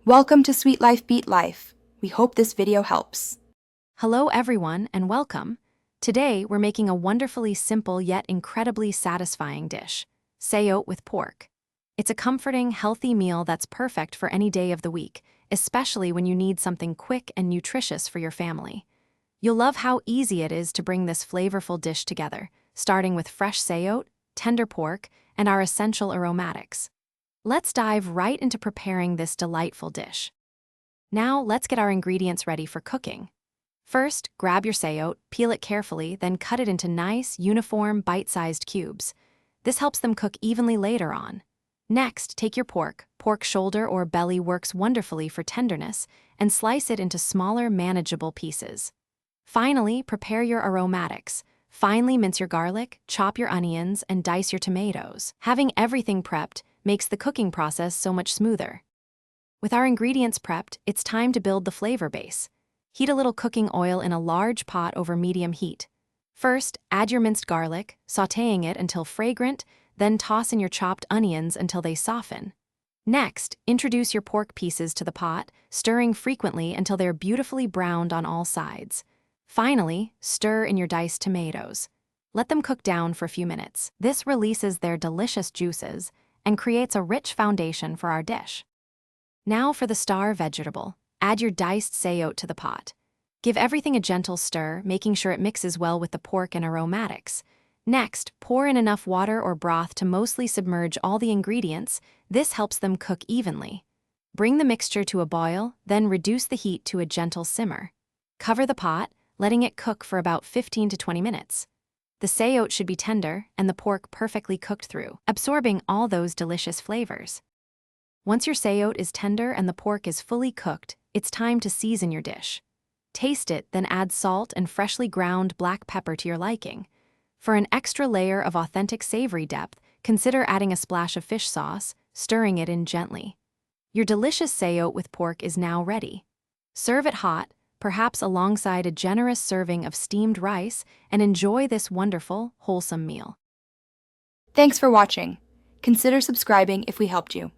Welcome to Sweet Life Beat Life. We hope this video helps. Hello everyone and welcome. Today we're making a wonderfully simple yet incredibly satisfying dish, Sayote with pork. It's a comforting, healthy meal that's perfect for any day of the week, especially when you need something quick and nutritious for your family. You'll love how easy it is to bring this flavorful dish together, starting with fresh sayote, tender pork, and our essential aromatics. Let's dive right into preparing this delightful dish. Now let's get our ingredients ready for cooking. First, grab your sayote, peel it carefully, then cut it into nice, uniform, bite-sized cubes. This helps them cook evenly later on. Next, take your pork shoulder or belly works wonderfully for tenderness, and slice it into smaller, manageable pieces. Finally, prepare your aromatics. Finely mince your garlic, chop your onions, and dice your tomatoes. Having everything prepped makes the cooking process so much smoother. With our ingredients prepped, it's time to build the flavor base. Heat a little cooking oil in a large pot over medium heat. First, add your minced garlic, sautéing it until fragrant, then toss in your chopped onions until they soften. Next, introduce your pork pieces to the pot, stirring frequently until they're beautifully browned on all sides. Finally, stir in your diced tomatoes. Let them cook down for a few minutes. This releases their delicious juices and creates a rich foundation for our dish. Now for the star vegetable. Add your diced sayote to the pot. Give everything a gentle stir, making sure it mixes well with the pork and aromatics. Next, pour in enough water or broth to mostly submerge all the ingredients. This helps them cook evenly. Bring the mixture to a boil, then reduce the heat to a gentle simmer. Cover the pot, letting it cook for about 15 to 20 minutes. The sayote should be tender and the pork perfectly cooked through, absorbing all those delicious flavors. Once your sayote is tender and the pork is fully cooked, it's time to season your dish. Taste it, then add salt and freshly ground black pepper to your liking. For an extra layer of authentic savory depth, consider adding a splash of fish sauce, stirring it in gently. Your delicious sayote with pork is now ready. Serve it hot, perhaps alongside a generous serving of steamed rice, and enjoy this wonderful, wholesome meal. Thanks for watching. Consider subscribing if we helped you.